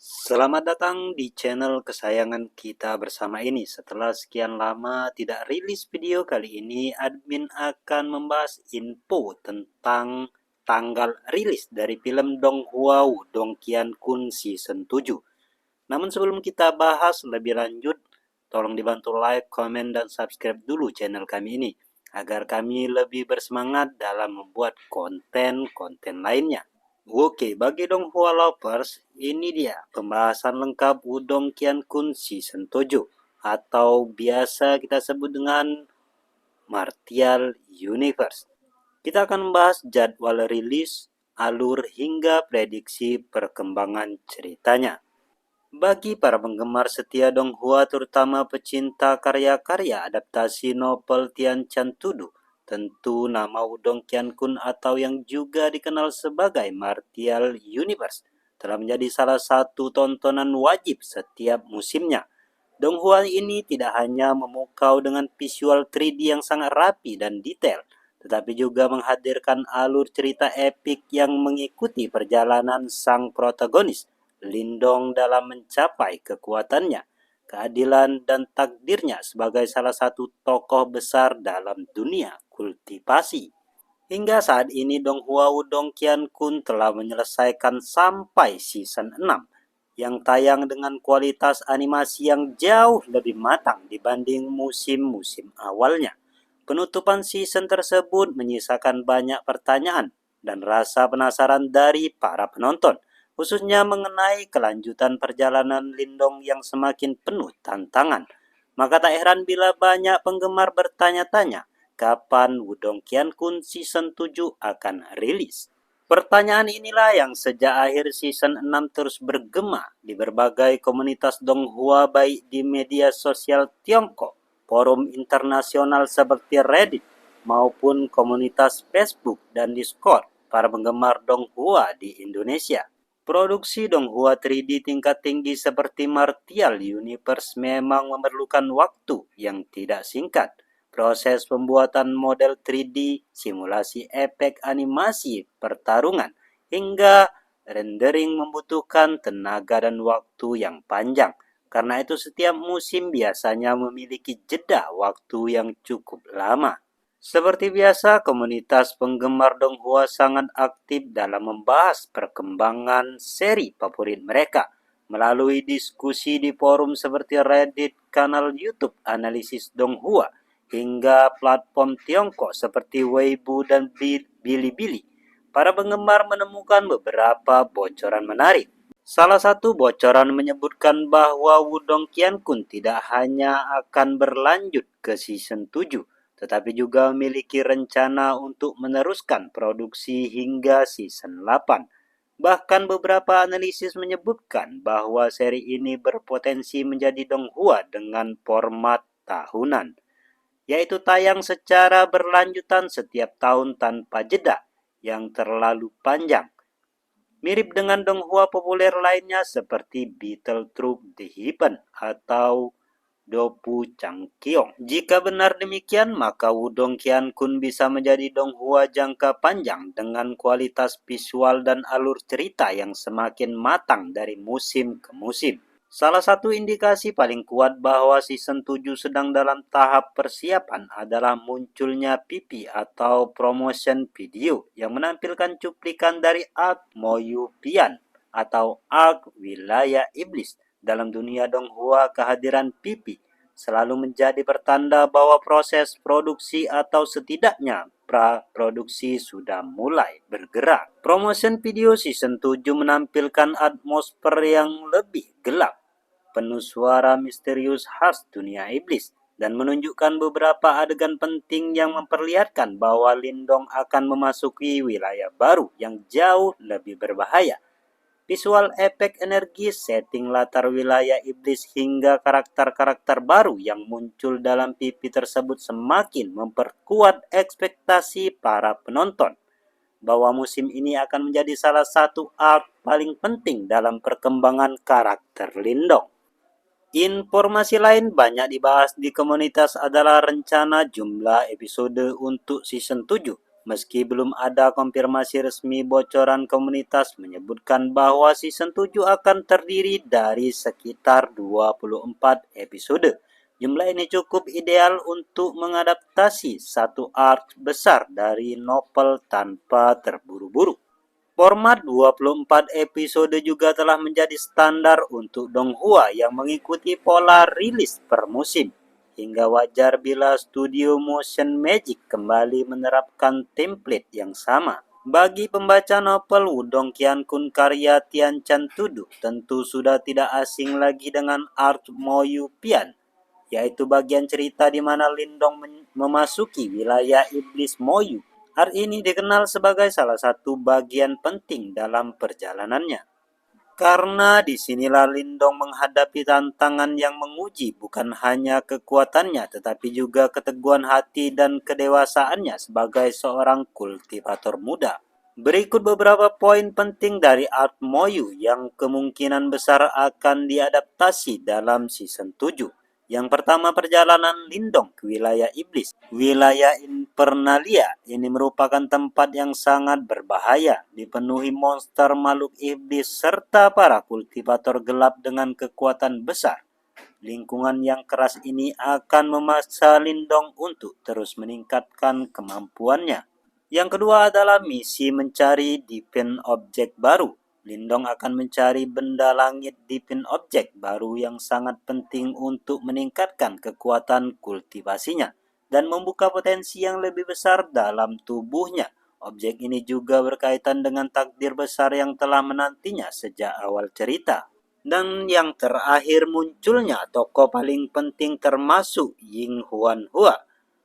Selamat datang di channel kesayangan kita bersama ini. Setelah sekian lama tidak rilis video, kali ini admin akan membahas info tentang tanggal rilis dari film Donghua Wudong Qiankun Season 7. Namun sebelum kita bahas lebih lanjut, tolong dibantu like, komen, dan subscribe dulu channel kami ini agar kami lebih bersemangat dalam membuat konten-konten lainnya. Oke, bagi Donghua lovers, ini dia pembahasan lengkap Wudong Qiankun Season 7 atau biasa kita sebut dengan Martial Universe. Kita akan membahas jadwal rilis, alur, hingga prediksi perkembangan ceritanya. Bagi para penggemar setia Donghua, terutama pecinta karya-karya adaptasi novel Tianchan Tudu, tentu nama Wudong Qiankun atau yang juga dikenal sebagai Martial Universe telah menjadi salah satu tontonan wajib setiap musimnya. Donghua ini tidak hanya memukau dengan visual 3D yang sangat rapi dan detail, tetapi juga menghadirkan alur cerita epik yang mengikuti perjalanan sang protagonis, Lindong, dalam mencapai kekuatannya, keadilan, dan takdirnya sebagai salah satu tokoh besar dalam dunia kultivasi. Hingga saat ini Donghua Wudong Qiankun telah menyelesaikan sampai season 6 yang tayang dengan kualitas animasi yang jauh lebih matang dibanding musim-musim awalnya. Penutupan season tersebut menyisakan banyak pertanyaan dan rasa penasaran dari para penonton, khususnya mengenai kelanjutan perjalanan Lindong yang semakin penuh tantangan. Maka tak heran bila banyak penggemar bertanya-tanya, kapan Wudong Qiankun Season 7 akan rilis? Pertanyaan inilah yang sejak akhir season 6 terus bergema di berbagai komunitas Donghua, baik di media sosial Tiongkok, forum internasional seperti Reddit, maupun komunitas Facebook dan Discord para penggemar Donghua di Indonesia. Produksi Donghua 3D tingkat tinggi seperti Martial Universe memang memerlukan waktu yang tidak singkat. Proses pembuatan model 3D, simulasi efek animasi pertarungan, hingga rendering membutuhkan tenaga dan waktu yang panjang. Karena itu setiap musim biasanya memiliki jeda waktu yang cukup lama. Seperti biasa, komunitas penggemar Donghua sangat aktif dalam membahas perkembangan seri favorit mereka melalui diskusi di forum seperti Reddit, kanal YouTube analisis Donghua, hingga platform Tiongkok seperti Weibo dan Bilibili. Para penggemar menemukan beberapa bocoran menarik. Salah satu bocoran menyebutkan bahwa Wudong Qiankun tidak hanya akan berlanjut ke season 7, tetapi juga memiliki rencana untuk meneruskan produksi hingga season 8. Bahkan beberapa analisis menyebutkan bahwa seri ini berpotensi menjadi Donghua dengan format tahunan, yaitu tayang secara berlanjutan setiap tahun tanpa jeda yang terlalu panjang. Mirip dengan Donghua populer lainnya seperti Beetle Troop The Heaven atau Dopu Changkyong. Jika benar demikian, maka Wudong Qiankun bisa menjadi Donghua jangka panjang dengan kualitas visual dan alur cerita yang semakin matang dari musim ke musim. Salah satu indikasi paling kuat bahwa season 7 sedang dalam tahap persiapan adalah munculnya PP atau promotion video yang menampilkan cuplikan dari Arc Moyupian atau Arc Wilayah Iblis. Dalam dunia Donghua, kehadiran PP selalu menjadi pertanda bahwa proses produksi atau setidaknya pra-produksi sudah mulai bergerak. Promotion video season 7 menampilkan atmosfer yang lebih gelap, penuh suara misterius khas dunia iblis, dan menunjukkan beberapa adegan penting yang memperlihatkan bahwa Lindong akan memasuki wilayah baru yang jauh lebih berbahaya. Visual efek energi, setting latar wilayah iblis, hingga karakter-karakter baru yang muncul dalam PP tersebut semakin memperkuat ekspektasi para penonton bahwa musim ini akan menjadi salah satu arc paling penting dalam perkembangan karakter Lindong. Informasi lain banyak dibahas di komunitas adalah rencana jumlah episode untuk season 7 Meski belum ada konfirmasi resmi, bocoran komunitas menyebutkan bahwa season 7 akan terdiri dari sekitar 24 episode. Jumlah ini cukup ideal untuk mengadaptasi satu arc besar dari novel tanpa terburu-buru. Format 24 episode juga telah menjadi standar untuk Donghua yang mengikuti pola rilis per musim. Hingga wajar bila studio Motion Magic kembali menerapkan template yang sama. Bagi pembaca novel Wudong Qiankun karya Tian Chan Tudu, tentu sudah tidak asing lagi dengan Art Moyu Pian, yaitu bagian cerita di mana Lindong memasuki wilayah iblis Moyu. Art ini dikenal sebagai salah satu bagian penting dalam perjalanannya. Karena disinilah Lindong menghadapi tantangan yang menguji bukan hanya kekuatannya, tetapi juga keteguhan hati dan kedewasaannya sebagai seorang kultivator muda. Berikut beberapa poin penting dari Art Moyu yang kemungkinan besar akan diadaptasi dalam season 7. Yang pertama, perjalanan Lindong ke wilayah iblis. Wilayah Infernalia ini merupakan tempat yang sangat berbahaya, dipenuhi monster makhluk iblis serta para kultivator gelap dengan kekuatan besar. Lingkungan yang keras ini akan memaksa Lindong untuk terus meningkatkan kemampuannya. Yang kedua adalah misi mencari Divine Object baru. Lindong akan mencari benda langit Divine Object baru yang sangat penting untuk meningkatkan kekuatan kultivasinya dan membuka potensi yang lebih besar dalam tubuhnya. Objek ini juga berkaitan dengan takdir besar yang telah menantinya sejak awal cerita. Dan yang terakhir, munculnya tokoh paling penting termasuk Ying Huan Hua.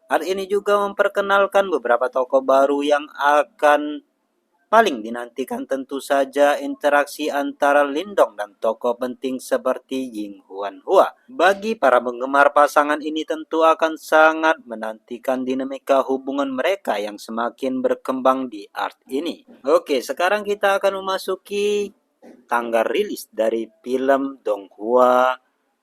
Art ini juga memperkenalkan beberapa tokoh baru yang akan paling dinantikan, tentu saja interaksi antara Lindong dan tokoh penting seperti Ying Huan Hua. Bagi para penggemar pasangan ini tentu akan sangat menantikan dinamika hubungan mereka yang semakin berkembang di Art ini. Oke, sekarang kita akan memasuki tanggal rilis dari film Donghua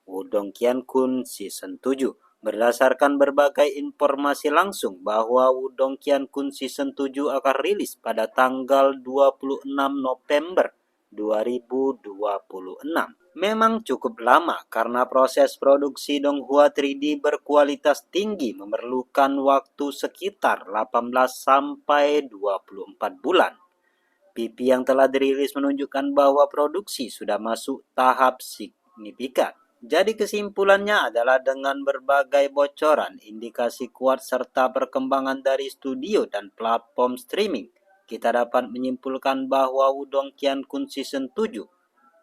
Wudong Qiankun Season 7. Berdasarkan berbagai informasi langsung bahwa Wudong Qiankun Season 7 akan rilis pada tanggal 26 November 2026. Memang cukup lama karena proses produksi Donghua 3D berkualitas tinggi memerlukan waktu sekitar 18 sampai 24 bulan. PP yang telah dirilis menunjukkan bahwa produksi sudah masuk tahap signifikan. Jadi kesimpulannya adalah dengan berbagai bocoran, indikasi kuat serta perkembangan dari studio dan platform streaming, kita dapat menyimpulkan bahwa Wudong Qiankun Season 7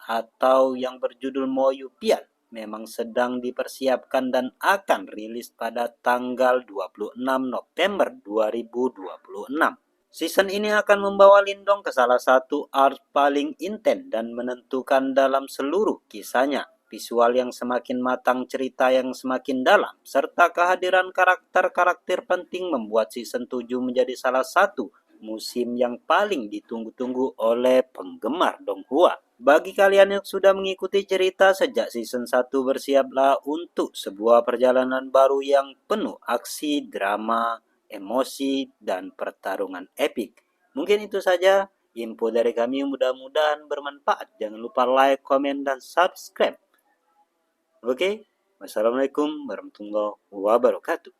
atau yang berjudul Moyu Pian memang sedang dipersiapkan dan akan rilis pada tanggal 26 November 2026. Season ini akan membawa Lindong ke salah satu arc paling intens dan menentukan dalam seluruh kisahnya. Visual yang semakin matang, cerita yang semakin dalam, serta kehadiran karakter-karakter penting membuat season 7 menjadi salah satu musim yang paling ditunggu-tunggu oleh penggemar Donghua. Bagi kalian yang sudah mengikuti cerita sejak season 1, bersiaplah untuk sebuah perjalanan baru yang penuh aksi, drama, emosi, dan pertarungan epik. Mungkin itu saja info dari kami, mudah-mudahan bermanfaat. Jangan lupa like, komen, dan subscribe. Oke, wassalamualaikum warahmatullahi wabarakatuh.